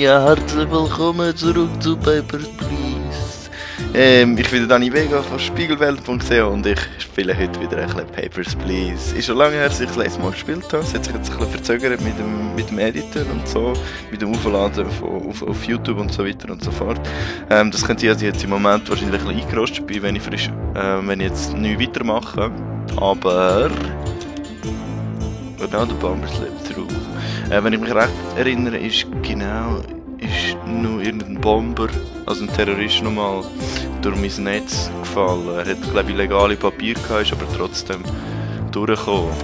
Ja, herzlich willkommen zurück zu Papers, Please. Ich bin der Dani Vega von Spiegelwelt.ch und ich spiele heute wieder ein bisschen Papers, Please. Ist schon lange her, dass ich das letzte Mal gespielt habe. Es hat sich jetzt ein bisschen verzögert mit dem Editor und so, mit dem Aufladen auf YouTube und so weiter und so fort. Das könnte also jetzt im Moment wahrscheinlich ein bisschen eingerostet bin, wenn ich jetzt nicht weitermache. Aber... Genau, der Bomber slipped through. Wenn ich mich recht erinnere, ist nur irgendein Bomber, also ein Terrorist nochmal, durch mein Netz gefallen. Er hat, glaube ich, legale Papiere gehabt, ist aber trotzdem durchgekommen.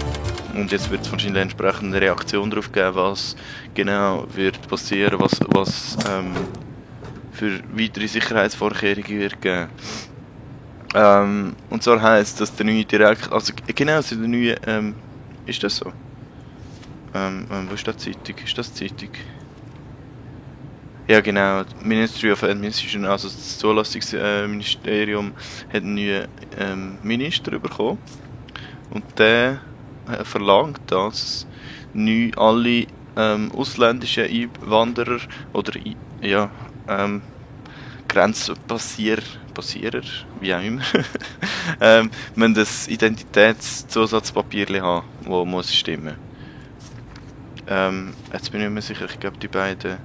Und jetzt wird es wahrscheinlich entsprechend eine Reaktion darauf geben, was genau wird passieren, was für weitere Sicherheitsvorkehrungen wird geben. Und zwar heisst, dass der neue direkt, also genau, der neue, ist das so? Wo ist das Zeitung? Ist das Zeitung? Ja genau, Ministry of Administration, also das Zulassungsministerium, hat einen neuen Minister bekommen. Und der verlangt, dass nicht alle ausländischen Einwanderer oder Grenzpassierer, wie auch immer, müssen das Identitätszusatzpapier haben, das muss stimmen. Jetzt bin ich mir sicher, ich glaube die beiden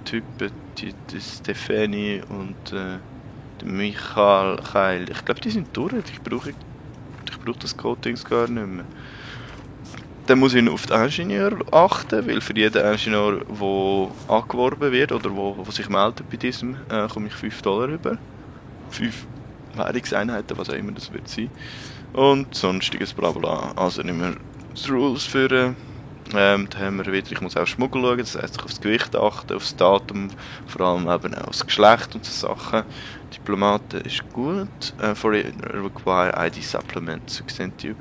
Typen, die Stefanie und der Michael Keil, ich glaube die sind durch, ich brauche das Codings gar nicht mehr. Dann muss ich auf den Ingenieur achten, weil für jeden Ingenieur, der angeworben wird oder wo sich meldet bei diesem, komme ich $5 über. 5 Währungseinheiten, was auch immer das wird sein. Und sonstiges Blabla. Also nicht mehr die Rules führen. Da haben wir wieder, ich muss auch Schmuggel schauen, das heisst, ich auf das Gewicht achten, auf das Datum, vor allem eben auch das Geschlecht und so Sachen. Diplomaten ist gut. For require ID supplements. Wie sehen die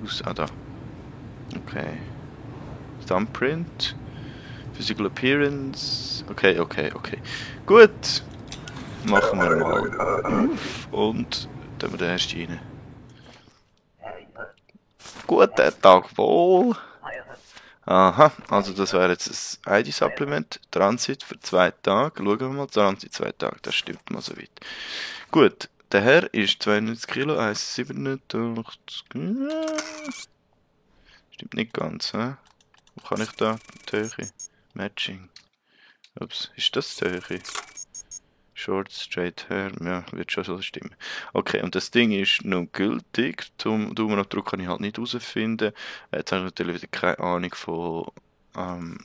aus? Ah, da. Okay. Thumbprint. Physical appearance. Okay. Gut. Machen wir mal auf und dann wir den ersten rein. Guten Tag wohl. Aha, also das wäre jetzt ein ID-Supplement. Transit für 2 Tage. Schauen wir mal, Transit 2 Tage, das stimmt mal so weit. Gut, der Herr ist 92 Kilo, 1,87. Stimmt nicht ganz, hä? Wo kann ich da die Höhe? Matching. Ups, ist das die Höhe? Short, straight hair, ja, wird schon so stimmen. Okay, und das Ding ist noch gültig. Daumenabdruck kann ich halt nicht herausfinden. Jetzt habe ich natürlich wieder keine Ahnung von den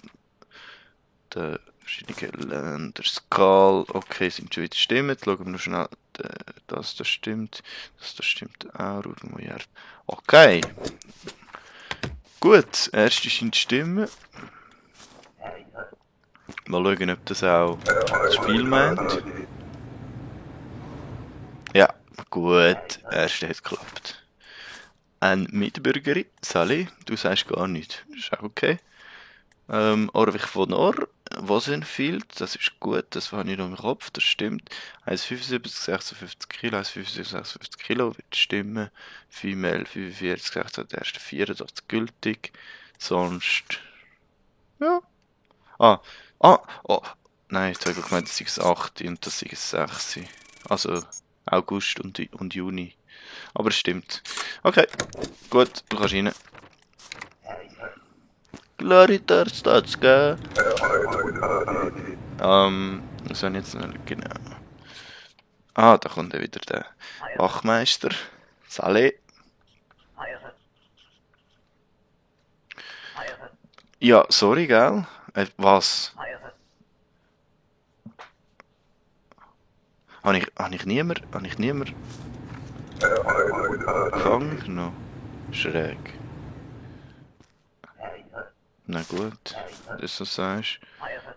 verschiedenen Ländern. Skal, okay, sind schon wieder Stimmen. Jetzt schauen wir noch schnell, das stimmt. Das stimmt auch. Okay. Gut, erste scheint Stimmen. Mal schauen, ob das auch das Spiel meint. Ja, gut, erste hat geklappt. Eine Mitbürgerin, Sally, du sagst gar nichts, ist auch okay. Orwig von Orr, Wosenfield, das ist gut, das habe ich noch im Kopf, das stimmt. 1,75, 56 Kilo, 1,75, 56 Kilo wird stimmen. Female 45, 16, der erste 84 gültig. Sonst, ja. Oh, nein, jetzt habe ich gemeint, das ist 8 und das ist 6. Also August und Juni. Aber es stimmt. Okay, gut, du kannst rein. Gloritar Statska. Was soll ich jetzt noch genau? Ah, da kommt wieder der Wachmeister. Saleh. Ja, sorry, gell? Was? Habe ich niemand gefangen genommen? Schräg. Na gut, das so sagst.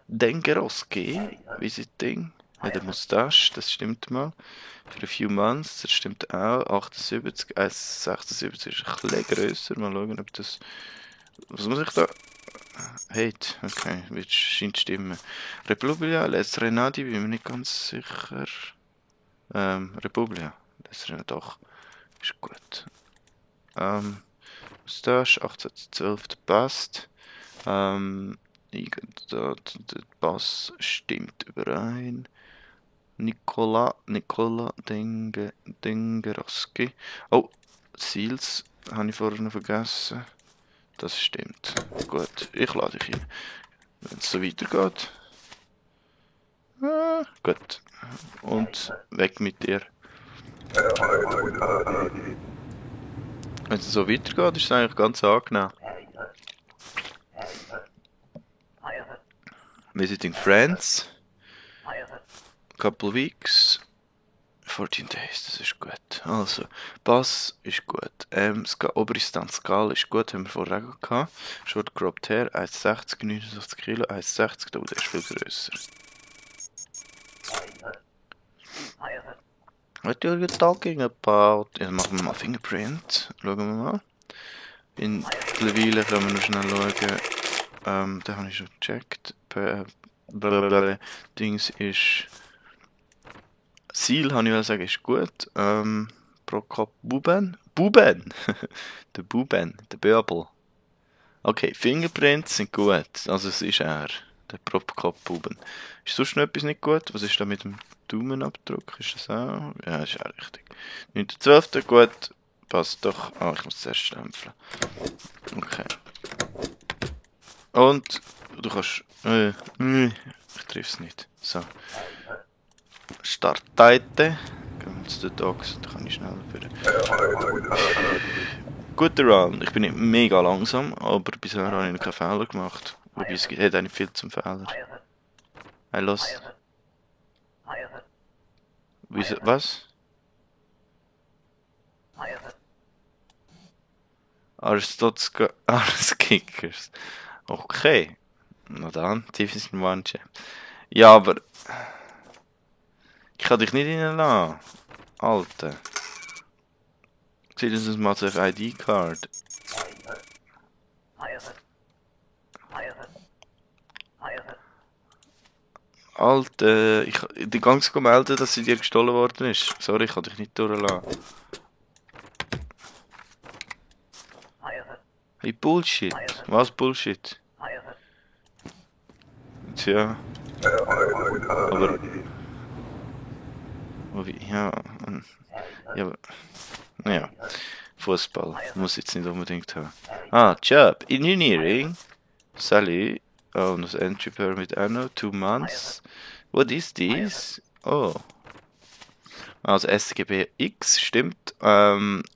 Dengeroski, Visiting, hat eine Moustache, das stimmt mal. For a few months, das stimmt auch. 78, 1,76 ist ein bisschen grösser. Mal schauen, ob das... Was muss ich da... Hate, okay, wird scheint stimmen. Republia, Les Renadi, bin mir nicht ganz sicher. Republia, Les Renadi, doch, ist gut. Moustache, 1812, passt. Der Pass stimmt überein. Nicola Dengeroski. Oh, Seals habe ich vorher noch vergessen. Das stimmt. Gut, ich lade dich ein. Wenn es so weitergeht. Gut. Und weg mit dir. Wenn es so weitergeht, ist es eigentlich ganz angenehm. Visiting friends. Couple weeks. 14 days, das ist gut. Also, Bass ist gut. Oberinstanz Skal ist gut, haben wir vorher auch gehabt. Short Cropped Hair, 1,60, 69 Kilo, 1,60, oh, der ist viel grösser. What are you talking about? Ja, dann machen wir mal Fingerprint. Schauen wir mal. Mittlerweile können wir noch schnell schauen. Den habe ich schon gecheckt. Dings ist... Ziel, habe ich sagen, ist gut. Prokop Buben? Buben! Der Buben, der Böbel. Okay, Fingerprints sind gut. Also es ist er, der Prokop Buben. Ist sonst noch etwas nicht gut? Was ist da mit dem Daumenabdruck? Ist das auch? Ja, ist auch richtig. 9.12. gut. Passt doch. Ah, ich muss zuerst stempeln. Okay. Und du kannst... ich triff es nicht. So. Startseite. Gehen wir zu den Dogs, da kann ich schnell führen. Guter Run. Ich bin nicht mega langsam, aber bisher habe ich noch keinen Fehler gemacht. Wobei es hat eigentlich viel zum Fehler. I lost. Was? Ars Kickers. Okay. Na dann, Division 1 Champ. Ja, aber... Ich kann dich nicht reinlassen. Alter. Sieht uns mal auf ID-Card. Alter, ich die ganz melden, dass sie dir gestohlen worden ist. Sorry, ich kann dich nicht durchlassen. Hey, Bullshit. Was Bullshit? Tja. Aber... Ja, ja, naja, Fußball muss jetzt nicht unbedingt haben. Ah, Job, Engineering, Sally, oh, das Entry Permit Anno, 2 months. What is this? Oh, also SGB X stimmt,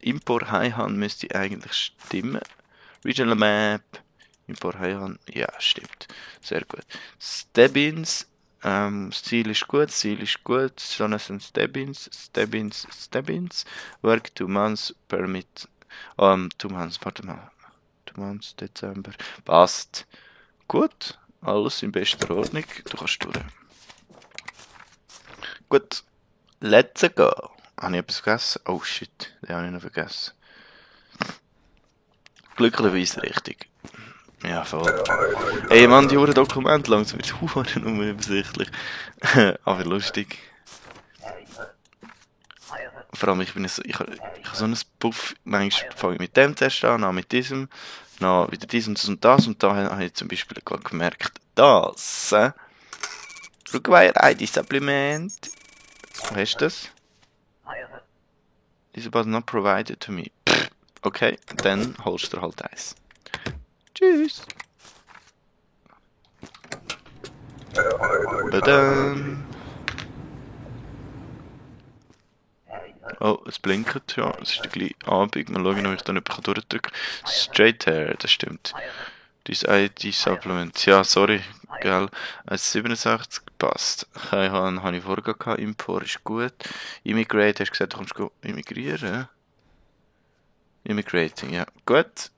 Import Highhand müsste eigentlich stimmen. Regional Map, Import Highhand, ja, stimmt, sehr gut. Stebbins. Stil ist gut, Jonathan Stebbins, Work 2 months, Permit, 2 months, warte mal, 2 months, Dezember, passt, gut, alles in bester Ordnung, du kannst durch. Gut, let's go. Habe ich etwas vergessen? Oh shit, den habe ich noch vergessen. Glücklicherweise richtig. Ja, voll. Ey, Mann, die Uhren Dokumente langsam wird es unübersichtlich. Aber lustig. Vor allem, ich habe so einen Puff, manchmal fange ich mit dem Test an, dann mit diesem, dann wieder dies und das und da habe ich zum Beispiel gerade gemerkt, dass Require ID Supplement. Wo hast du das? This was not provided to me. Pff, okay, dann holst du halt eins. Tschüss. Badam. Oh, es blinkt, ja, es ist der gleiche Abend. Mal schauen, ob ich da nicht durchdrücken kann. Straight Hair, das stimmt. Dies ID Supplement, ja, sorry, gell. 1,67 passt. Habe ich vorher gehabt, Import ist gut. Immigrate, hast du gesagt, du kommst immigrieren? Immigrating, ja, gut.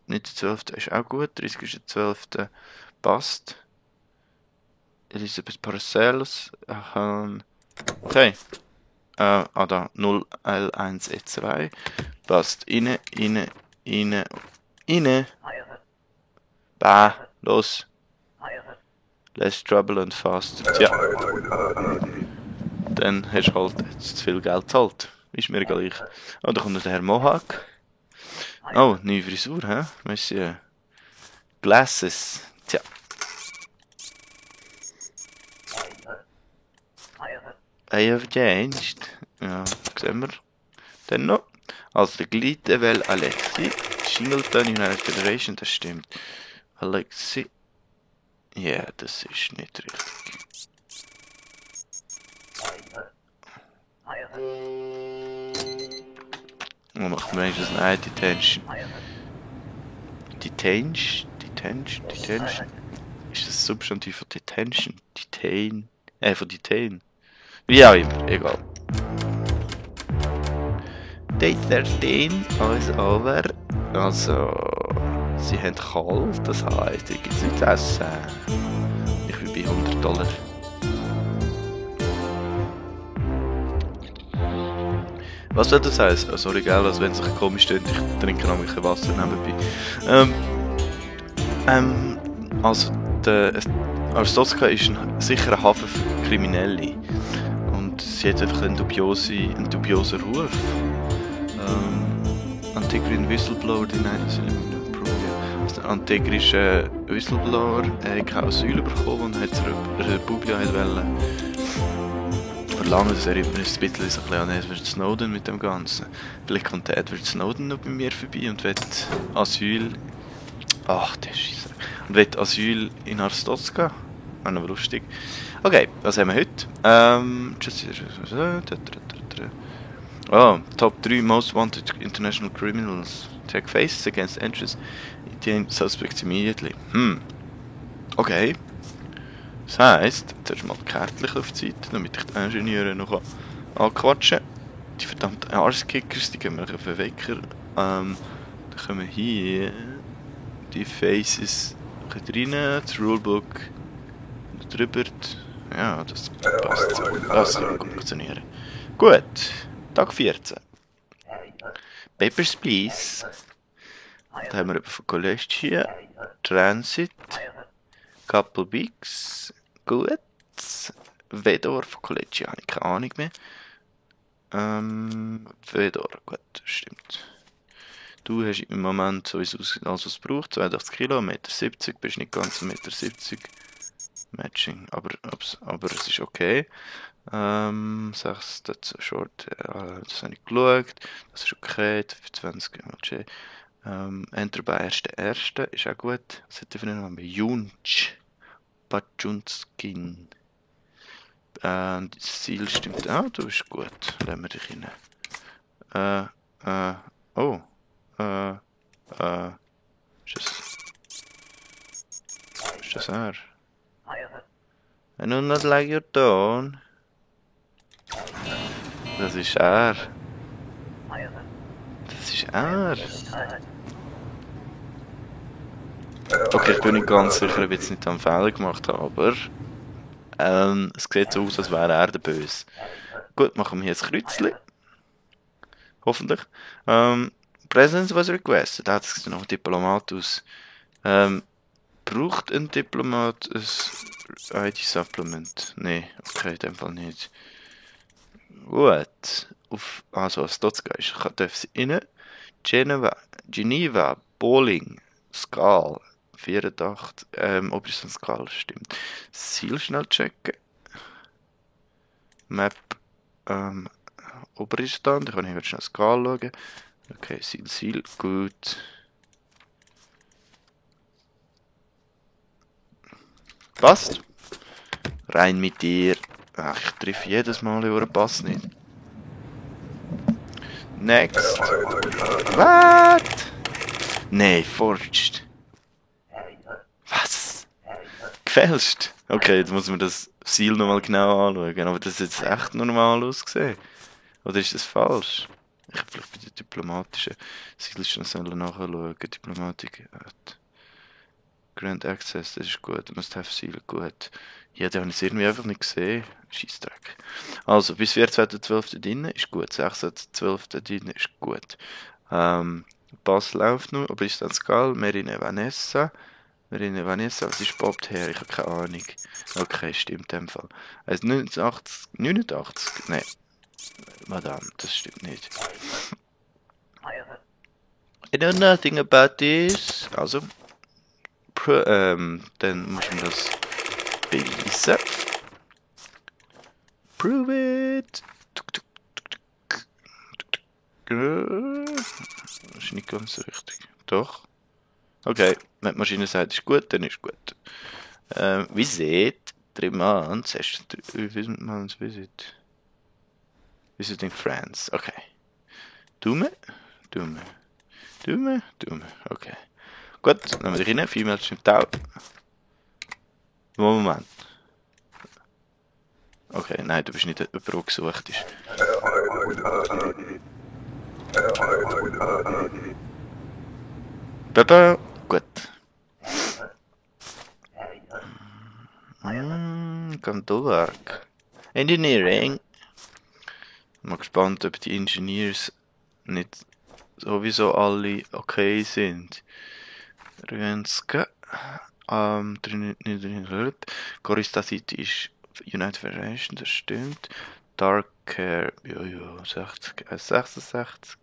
Nicht der 12. ist auch gut, 30 ist der 12. passt. Elisabeth Paracells, okay. Da, 0L1E2, passt, rein. Bah, los. Less trouble and fast. Tja. Dann hast du halt jetzt zu viel Geld gezahlt. Ist mir gleich. Oh, da kommt noch der Herr Mohawk. Oh, neue Frisur, hä? Monsieur. Glasses. Tja. I have changed. Ja, sehen wir. Dann noch. Also der Glitewell Alexi. Shingleton United Federation, das stimmt. Alexi. Ja, das ist nicht richtig. Man macht wenigstens eine Detention. Detention. Ist das Substantiv von Detention? Von Detain. Wie auch immer, egal. Day 13, alles over. Also, sie haben kalt, das heisst, hier gibt es nichts zu essen. Ich bin bei $100. Was soll das heißen? Sorry, gell, also wenn es sich komisch steht, ich trinke noch ein bisschen Wasser nebenbei. Also, Arstotzka ist ein sicherer Hafen für Kriminelle. Und sie hat einfach einen dubiosen Ruf. Antigrin Whistleblower, die also der antigrische Whistleblower hat kein Asyl bekommen und hat zur Republik wollen verlangen, dass er immer ein bisschen an Edward Snowden mit dem Ganzen. Vielleicht kommt der Edward Snowden noch bei mir vorbei und will Asyl. Ach, der Scheisse. Und will Asyl in Arstotzka. Wäre noch lustig. Okay, was haben wir heute? Top 3 Most Wanted International Criminals. Take faces against entries. Detain suspects immediately. Okay. Das heisst, zuerst mal die Kärtchen auf die Seite, damit ich die Ingenieure noch anquatschen kann. Die verdammten Arschkickers, die gehen wir auf den Wecker. Dann können wir hier die Faces rein, das Rulebook drüber. Ja, das passt so. Das kann gut funktionieren. Gut, Tag 14. Papers, please. Da haben wir von College hier. Transit. Couple Weeks. Gut. Vedor von College, habe ich keine Ahnung mehr. Vedor, gut, stimmt. Du hast im Moment sowieso alles, was es braucht. 82 Kilo, 1,70 m, bist nicht ganz 1,70 m. Matching, aber es ist okay. 6, das ist short, das habe ich geschaut. Das ist okay, 20 okay. Enter bei 1.1. ist auch gut. Was hat der für einen Namen? Junch. Pachunskin. Das Ziel stimmt auch, du bist gut. Lassen wir dich rein. Ist das er? I do not like your tone. Das ist er. Das ist er. Okay, ich bin nicht ganz sicher, ob ich jetzt nicht einen Fehler gemacht habe, aber es sieht so aus, als wäre er der Böse. Gut, machen wir jetzt Kreuzchen. Hoffentlich. Presence was requested. Da sieht noch ein Diplomat aus. Braucht ein Diplomat ein ID-Supplement? Nein, okay, in dem Fall nicht. Gut. Also, als Stotzka ist, darf sie rein. Geneva, Bowling, Skal, 84. Ob es ein Skal stimmt. Ziel schnell checken. Map, Oberstand. Ich kann hier schnell Skal schauen. Okay, Ziel, gut. Passt. Rein mit dir. Ach, ich treffe jedes Mal über den Pass nicht. Next. What? Nein, forged. Was? Gefälscht? Okay, jetzt muss man das Ziel nochmal genau anschauen. Aber das ist jetzt echt normal ausgesehen. Oder ist das falsch? Ich habe vielleicht bei den diplomatischen Zielstellen nachschauen. Diplomatik. Grand Access, das ist gut. Must have Seal, gut. Ja, die habe ich irgendwie einfach nicht gesehen. Scheissdreck. Also, bis 14.12. drin ist gut. 16.12. drin ist gut. Pass läuft noch. Aber ist dann Skal? Merine Vanessa, was ist Bob her? Ich habe keine Ahnung. Okay, stimmt in dem Fall. Also 89? Nein. Madame, das stimmt nicht. I know nothing about this. Also, dann muss man das beweisen. Prove it! Das ist nicht ganz richtig. Doch. Okay, wenn die Maschine sagt, ist gut, dann ist gut. Visit 3 months. Hast du 3 months visit? Visiting friends. Okay. Dumme. Okay. Gut, nehmen wir dich rein. Female stimmt auch. Moment. Okay, nein, du bist nicht jemand, der gesucht ist. Baba, gut. Kantorwerk. Engineering. Ich bin mal gespannt, ob die Engineers nicht sowieso alle okay sind. Rönske. Corista City ist United Federation, das stimmt. Dark Care, jojo, 60, 66.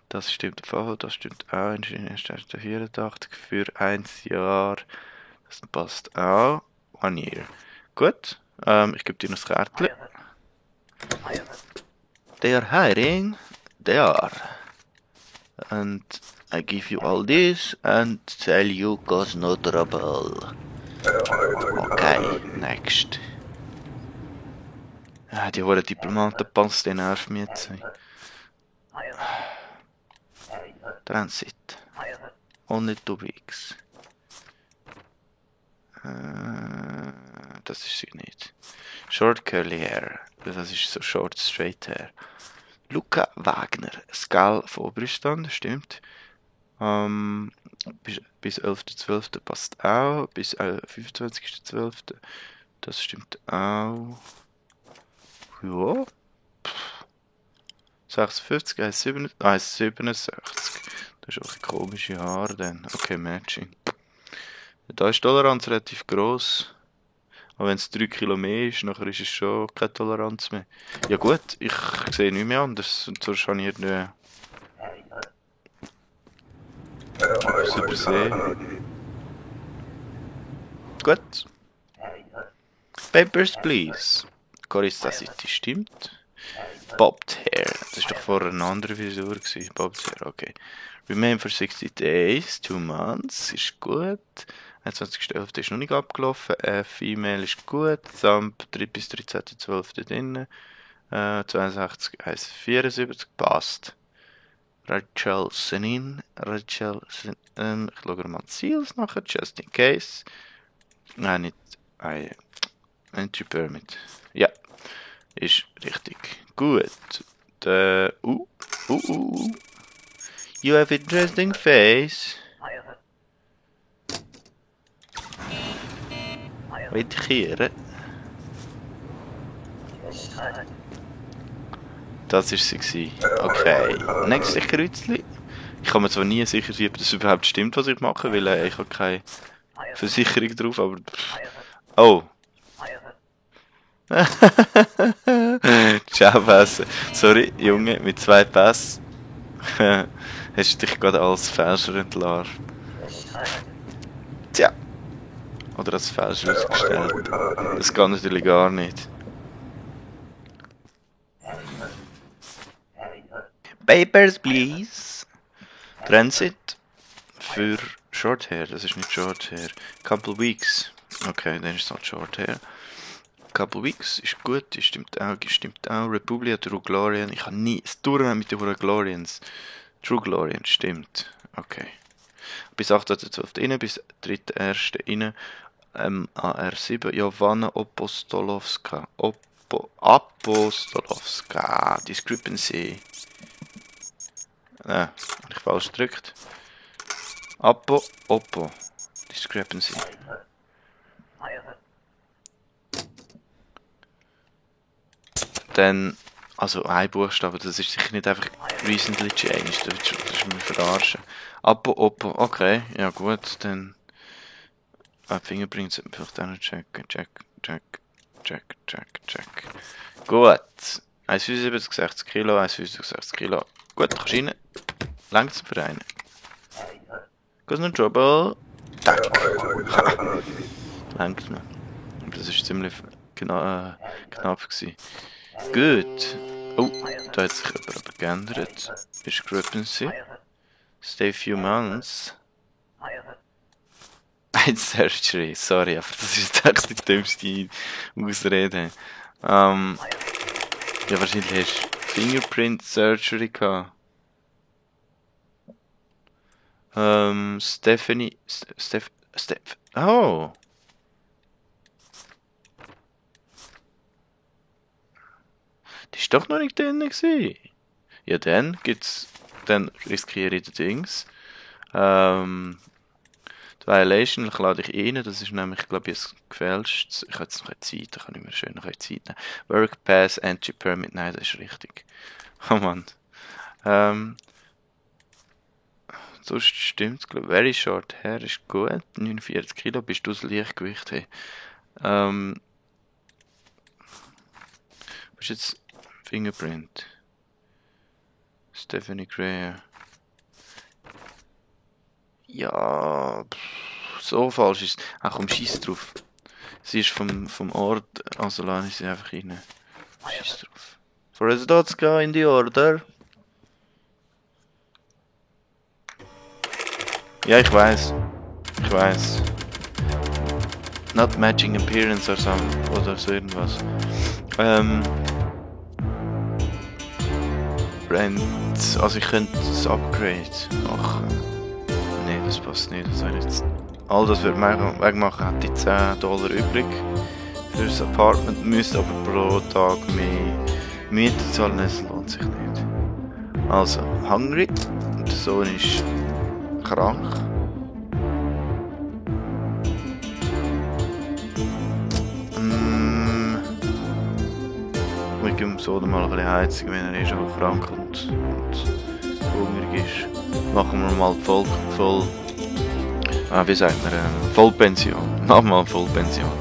Das stimmt voll, das stimmt auch. Ingenieur 84 für 1 Jahr. Das passt auch. 1 year. Gut, ich gebe dir noch das Kärtchen. They are hiring. They are. And I give you all this and tell you cause no trouble. Okay, next. Ja, die hohen Diplomaten passt, den nervt mich jetzt. Transit. Only 2 weeks. Das ist sie nicht. Short curly hair. Das ist so short straight hair. Luca Wagner. Skal von Oberstand, stimmt. Bis 11.12. passt auch. Bis 25.12. Das stimmt auch. Ja. 56, 1,67. Das ist auch ein komische Haar dann. Okay, Matching. Da ist die Toleranz relativ gross. Aber wenn es 3 Kilo mehr ist, nachher ist es schon keine Toleranz mehr. Ja gut, ich sehe nicht mehr anders. Und sonst habe ich irgendwie etwas übersehen. Gut. Papers, please. Corista City stimmt. Bobbed Hair. Das war doch vorher eine andere Visur. Bobbed Hair, okay. Remain for 60 days, 2 months. Ist gut. 21.11. ist noch nicht abgelaufen. Female ist gut. Thumb 3 bis 13.12. drin. 62, 1,74. Passt. Rachel Senin. Ich schaue mal die Seals nachher, just in case. Nein, nicht. Entry Permit. Ja. Ist richtig. Gut. You have interesting face. Weiterkehren. Das war sie. Okay. Nächstes Kreuzchen. Ich kann mir zwar nie sicher sein, ob das überhaupt stimmt, was ich mache, weil ich habe keine Versicherung drauf, aber... Oh. Ciao, Pässe. Sorry, Junge, mit 2 Pässen. Hast du dich gerade als Fälscher entlarvt? Tja. Oder als Fälscher ausgestellt. Das geht natürlich gar nicht. Papers, please. Transit. Für Short Hair. Das ist nicht Short Hair. Couple Weeks. Okay, dann ist es halt Short Hair. Couple Weeks ist gut, die stimmt auch. Republia, True Glorian. Ich habe nie es durch mit den Glorians. True Glorian stimmt. Okay. Bis 8.12. rein, bis 3.1. rein. AR7, Jowanna Apostolowska. Apostolowska. Discrepancy. Habe ich falsch gedrückt. Oppo. Discrepancy. Dann, also ein Buchstabe, das ist sicher nicht einfach recently changed, das ist mir verarschen. Oppo, okay, ja gut, dann Fingerprints vielleicht auch noch checken, check. Gut, 1,75, 60 Kilo, 1,75, 60 Kilo. Gut, kannst rein, längst für einen. Cause no trouble. Tack. Längt noch. Das ist ziemlich knapp gewesen. Gut. Oh, da hat sich jemand aber geändert. Discrepancy. Stay few months. Ein Surgery, sorry, aber das ist echt die dümmste Ausrede. Ja, wahrscheinlich hast du Fingerprint Surgery gehabt. Stephanie. Oh! Die ist doch noch nicht drin gewesen. Ja, dann gibt's. Dann riskiere ich die Dings. Die Violation, ich lade dich rein, das ist nämlich, glaube ich, ein gefälschtes. Ich habe jetzt noch eine Zeit, da kann ich mir schön noch eine Zeit nehmen. Work Pass, Entry Permit, nein, das ist richtig. Oh Mann. Sonst stimmt es, glaube ich. Very short hair ist gut. 49 Kilo, bist du das Leichtgewicht? Hey. Was ist jetzt Fingerprint? Stephanie Gray. Ja, so falsch ist es. Ach komm, schieß drauf. Sie ist vom Ort, also lasse ich sie einfach rein. Schieß drauf. For Resdotska in the order. Ja, ich weiß. Ich weiß. Not matching appearance oder so irgendwas. Brand. Also ich könnte das Upgrade machen. Nee, das passt nicht. Das jetzt. All das wird wegmachen, hätte ich $10 übrig. Für das Apartment müsste aber pro Tag mehr Miete zahlen, das lohnt sich nicht. Also, hungry. Der Sohn ist krank. Wir geben dem Sohn mal ein bisschen Heizung, wenn er schon krank und hungrig ist. Machen wir mal wie sagt man, Vollpension. Mach mal Vollpension.